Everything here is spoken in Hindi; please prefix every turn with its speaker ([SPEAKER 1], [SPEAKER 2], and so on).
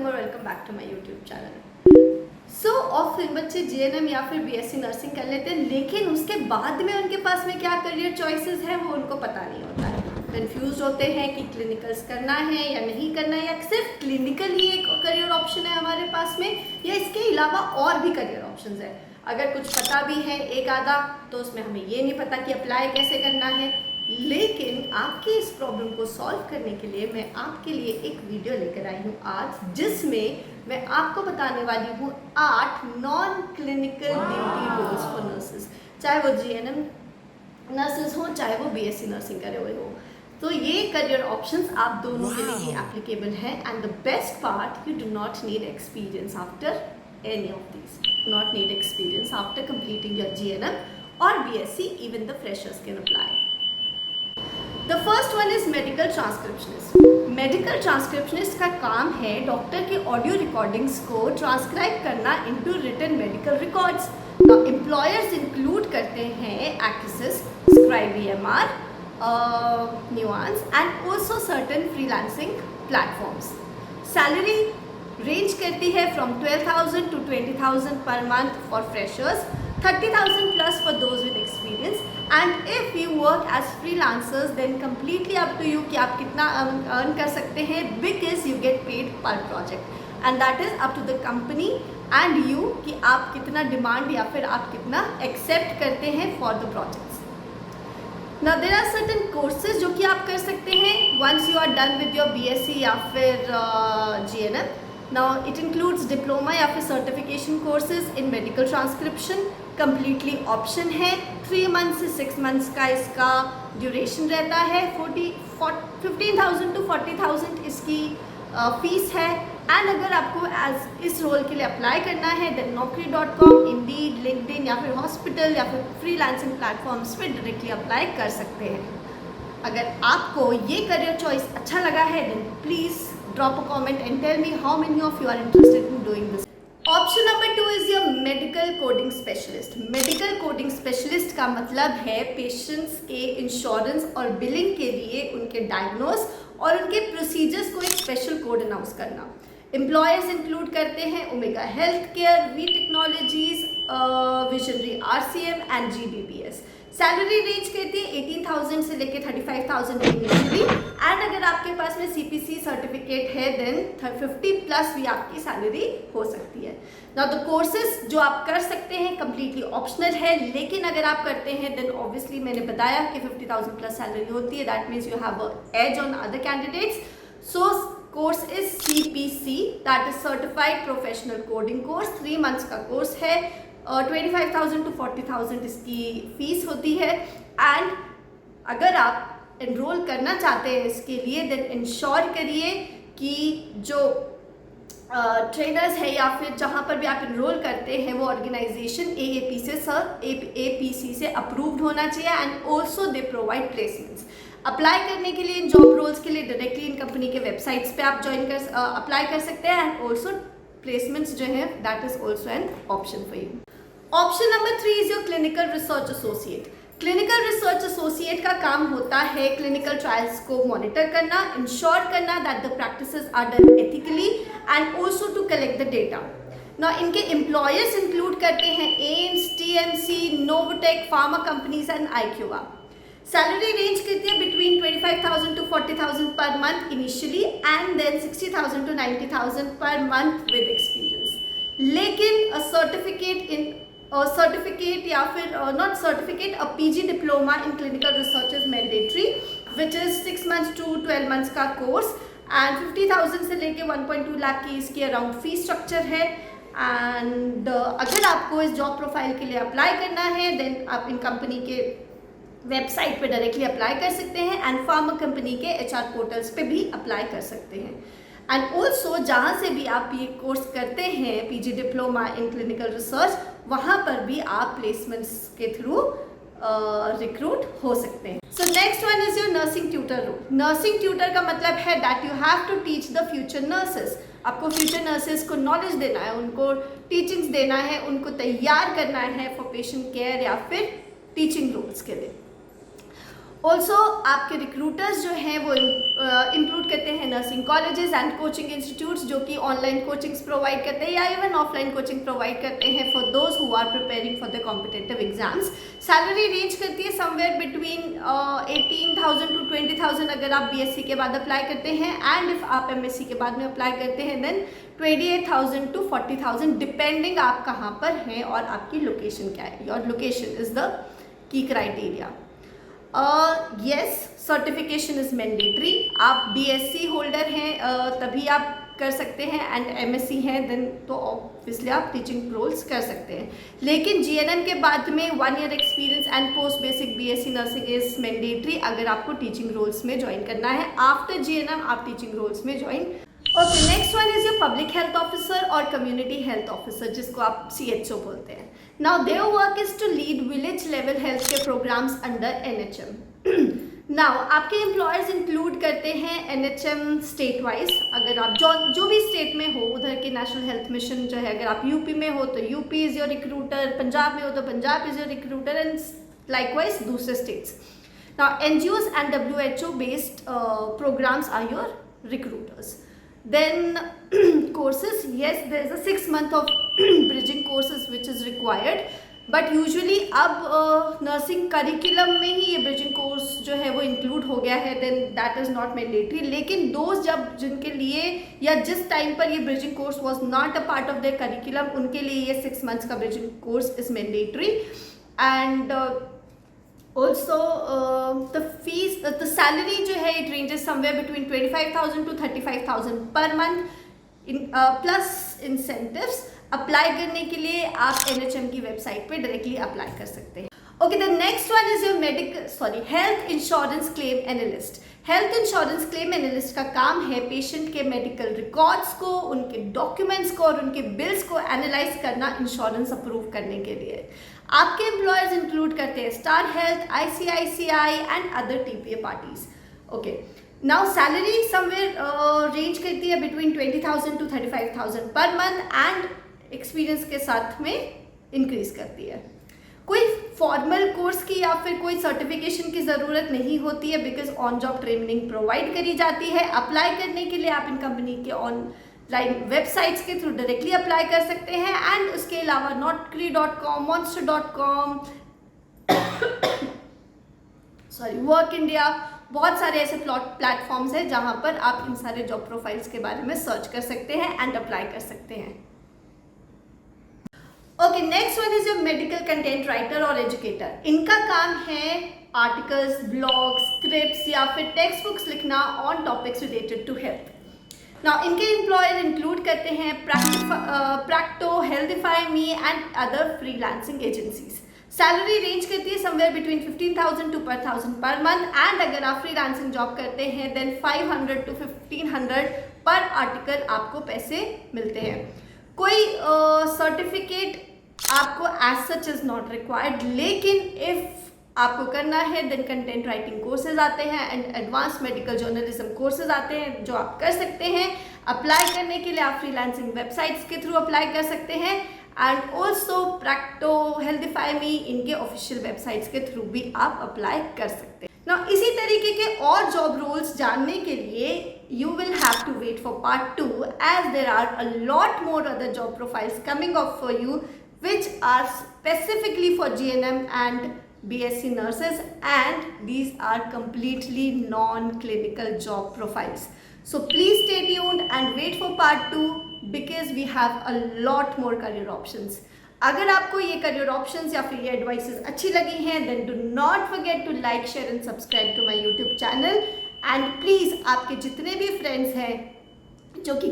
[SPEAKER 1] और welcome back to my YouTube channel. So often बच्चे जीएनएम या फिर बीएससी नर्सिंग कर लेते हैं, लेकिन उसके बाद में उनके पास में क्या करियर चॉइसेस हैं वो उनको पता नहीं होता है। कंफ्यूज होते हैं कि क्लिनिकल्स करना है या नहीं करना है, या सिर्फ क्लिनिकल ही एक करियर ऑप्शन है हमारे पास में, या इसके अलावा और भी करियर ऑप्शंस है। अगर कुछ पता भी है एक आधा, तो उसमें हमें ये नहीं पता कि अप्लाई कैसे करना है। लेकिन आपकी इस प्रॉब्लम को सॉल्व करने के लिए मैं आपके लिए एक वीडियो लेकर आई हूँ आज, जिसमें मैं आपको बताने वाली हूँ 8 non clinical duty roles for nurses, चाहे वो जीएनएम नर्सेज हो चाहे वो बीएससी नर्सिंग करे हुए हो। तो ये करियर ऑप्शंस आप दोनों के लिए एप्लीकेबल हैं, and the best part, you do not need experience after any of these. Not need experience after completing your GNM or BSc, even the freshers can apply. The first one is medical transcriptionist. Medical transcriptionist का काम है डॉक्टर के ऑडियो रिकॉर्डिंग्स को ट्रांसक्राइब करना into written medical records. Now employers include करते हैं Accusys, Scribe EMR, Nuance and also certain freelancing platforms. Salary range करती है फ्रॉम 12,000 to 20,000 पर month for freshers, 30,000 plus for those with experience, and if you work as freelancers then completely up to you कि आप कितना अर्न कर सकते हैं, because you get paid per project and that is up to the company and you कि आप कितना डिमांड या फिर आप कितना एक्सेप्ट करते हैं for the projects. Now there are certain courses जो कि आप कर सकते हैं once you are done with your BSc या फिर GNM. Now it includes diploma या फिर certification courses in medical transcription, completely option है। 3 months से 6 months का इसका ड्यूरेशन रहता है। 15,000 to 40,000 इसकी फीस है। एंड अगर आपको एज इस रोल के लिए अप्लाई करना है देन naukri.com, Indeed, LinkedIn या फिर हॉस्पिटल या फिर फ्रीलांसिंग प्लेटफॉर्म्स पे डायरेक्टली अप्लाई कर सकते हैं। अगर आपको ये करियर चॉइस अच्छा लगा है then please drop a comment and tell me how many of you are interested in doing this. Option number 2 is your medical coding specialist. Medical coding specialist का मतलब है पेशेंट्स के इंश्योरेंस और बिलिंग के लिए उनके डायग्नोस और उनके प्रोसीजर्स को एक स्पेशल कोड अनाउंस करना। एम्प्लॉयर्स इंक्लूड करते हैं Omega health care, V technologies, visionary RCM and GBBS। Salary range कहती है 18,000 से लेके 35,000 इनिशियली, एंड अगर आपके पास में CPC सर्टिफिकेट है देन 50 प्लस भी आपकी सैलरी हो सकती है। नाउ द कोर्सेज जो आप कर सकते हैं कम्प्लीटली ऑप्शनल है, लेकिन अगर आप करते हैं देन ऑब्वियसली मैंने बताया कि 50,000 प्लस सैलरी होती है, that means you have a edge on other candidates. So course is CPC, that is certified professional coding course. 3 months का कोर्स है। 25,000 to 40,000 इसकी फीस होती है। एंड अगर आप एनरोल करना चाहते हैं इसके लिए देन इंश्योर करिए कि जो ट्रेनर्स है या फिर जहाँ पर भी आप एनरोल करते हैं वो ऑर्गेनाइजेशन AAPC से अप्रूव्ड होना चाहिए, and also they provide placements. Apply करने के लिए इन जॉब रोल्स के लिए डायरेक्टली इन कंपनी के वेबसाइट्स पे आप अप्लाई कर सकते हैं, एंड ऑल्सो प्लेसमेंट्स जो है that is also an option for you. Option number 3 is your clinical research associate. Clinical research associate का काम होता है क्लिनिकल ट्रायल्स को मॉनिटर करना, इंश्योर करना that the practices are done ethically and also to collect the data. Now इनके एम्प्लॉयर्स इंक्लूड करते हैं AIIMS, TMC, Novotech, pharma companies and IQVIA। Salary range करती है between 25,000 to 40,000 per month initially, and then 60,000 to 90,000 per month with experience. लेकिन सर्टिफिकेट या फिर not certificate, a PG diploma in clinical research is mandatory, which is 6 months to 12 months का कोर्स, एंड 50,000 से लेके 1.2 लाख की इसकी अराउंड फीस स्ट्रक्चर है। एंड अगर आपको इस जॉब प्रोफाइल के लिए अप्लाई करना है देन आप इन कंपनी के वेबसाइट पे डायरेक्टली अप्लाई कर सकते हैं, एंड फार्मा कंपनी के HR पोर्टल्स पे भी अप्लाई कर सकते हैं। एंड ऑल्सो जहाँ से भी आप ये कोर्स करते हैं PG diploma in clinical research, वहाँ पर भी आप प्लेसमेंट्स के थ्रू रिक्रूट हो सकते हैं। So next one is your nursing tutor role. Nursing tutor का मतलब है that you have to teach the future nurses. आपको फ्यूचर नर्सेस को नॉलेज देना है, उनको टीचिंग्स देना है, उनको तैयार करना है फॉर पेशेंट केयर या फिर टीचिंग रोल्स के लिए। ऑल्सो आपके रिक्रूटर्स जो हैं वो इंक्लूड करते हैं nursing colleges and coaching institutes जो कि ऑनलाइन कोचिंग्स प्रोवाइड करते हैं या इवन ऑफलाइन कोचिंग प्रोवाइड करते हैं for those who are preparing for the competitive exams. Salary range करती है समवेयर बिटवीन 18,000 to 20,000 अगर आप BSc के बाद अप्लाई करते हैं, एंड इफ आप MSc के बाद में अप्लाई करते हैं देन 28,000 to 40,000 डिपेंडिंग आप कहाँ पर हैं और आपकी लोकेशन क्या है। Your location is the key criteria. Yes, certification is mandatory. आप BSc होल्डर हैं तभी आप कर सकते हैं, एंड MSc हैं देन तो ऑब्वियसली आप टीचिंग रोल्स कर सकते हैं। लेकिन GNM के बाद में 1 year experience and post basic BSc nursing is mandatory अगर आपको टीचिंग रोल्स में ज्वाइन करना है। आफ्टर GNM आप टीचिंग रोल्स में join. Okay, next one is your public health officer और कम्युनिटी हेल्थ ऑफिसर जिसको आप CHO बोलते हैं। Now their work is to lead village level health care programs under NHM। नाउ आपके एम्प्लॉयर्स इंक्लूड करते हैं NHM स्टेट वाइज। अगर आप जो भी स्टेट में हो उधर के नेशनल हेल्थ मिशन जो है, अगर आप UP में हो तो UP is your recruiter, Punjab में हो तो Punjab is your recruiter, and likewise दूसरे states. Now NGOs and WHO based programs are your recruiters. Then courses, yes, there is a 6 month of bridging courses which is required, but usually अब नर्सिंग करिकुलम में ही ये ब्रिजिंग कोर्स जो है वो इंक्लूड हो गया है, then that is not mandatory. लेकिन दोस्त जब जिनके लिए या जिस टाइम पर ये bridging course was not a part of their curriculum उनके लिए ये 6 months का bridging course is mandatory. And also the fees, the salary जो है it ranges somewhere between 25,000 to 35,000 per month plus incentives. Apply करने के लिए आप NHM की वेबसाइट पे डायरेक्टली अप्लाई कर सकते हैं। Okay, the next one is your health insurance claim analyst. Health insurance claim analyst का काम है पेशेंट के मेडिकल रिकॉर्ड्स को, उनके डॉक्यूमेंट्स को और उनके बिल्स को एनालाइज करना इंश्योरेंस अप्रूव करने के लिए। आपके एम्प्लॉयर्स इंक्लूड करते हैं star health, ICICI and other TPA parties. Okay, now salary somewhere range करती है between 20,000 to 35,000 per month and experience के साथ में इंक्रीज करती है। कोई फॉर्मल कोर्स की या फिर कोई सर्टिफिकेशन की ज़रूरत नहीं होती है because on job training provide करी जाती है। अप्लाई करने के लिए आप इन कंपनी के ऑनलाइन वेबसाइट्स के थ्रू डायरेक्टली अप्लाई कर सकते हैं, एंड उसके अलावा naukri.com, monster.com, वर्क इंडिया, बहुत सारे ऐसे प्लेटफॉर्म्स हैं जहां पर आप इन सारे जॉब प्रोफाइल्स के बारे में सर्च कर सकते हैं एंड अप्लाई कर सकते हैं। Okay, next one is your medical content writer और एजुकेटर। इनका काम है आर्टिकल्स, ब्लॉग्स, स्क्रिप्ट्स या फिर टेक्स्ट बुक्स लिखना on topics related to health. Now इनके एम्प्लॉयर इंक्लूड करते हैं Practo, Healthify Me and other freelancing agencies. Salary range करती है somewhere between 15,000 to 10,000 per month, and अगर आप फ्रीलांसिंग जॉब करते हैं देन 500 to 1,500 पर आर्टिकल आपको पैसे मिलते हैं। कोई सर्टिफिकेट आपको as such is not required, लेकिन इफ आपको करना है देन कंटेंट राइटिंग कोर्सेज आते हैं and advance medical journalism courses आते हैं जो आप कर सकते हैं। अप्लाई करने के लिए आप फ्रीलांसिंग वेबसाइट्स के थ्रू अप्लाई कर सकते हैं, एंड ऑल्सो प्रैक्टो, हेल्थिफाई मी, इनके ऑफिशियल वेबसाइट्स के थ्रू भी आप अप्लाई कर सकते हैं। ना इसी तरीके के और जॉब रोल्स जानने के लिए you will have to wait for part 2 as there are a lot more other job profiles coming up for you which are specifically for GNM and BSc nurses, and these are completely non-clinical job profiles. So please stay tuned and wait for part 2 because we have a lot more career options. अगर आपको ये करियर ऑप्शंस या फिर ये एडवाइसेस अच्छी लगी हैं then do not forget to like, share and subscribe to my YouTube channel, and please आपके जितने भी फ्रेंड्स हैं जो कि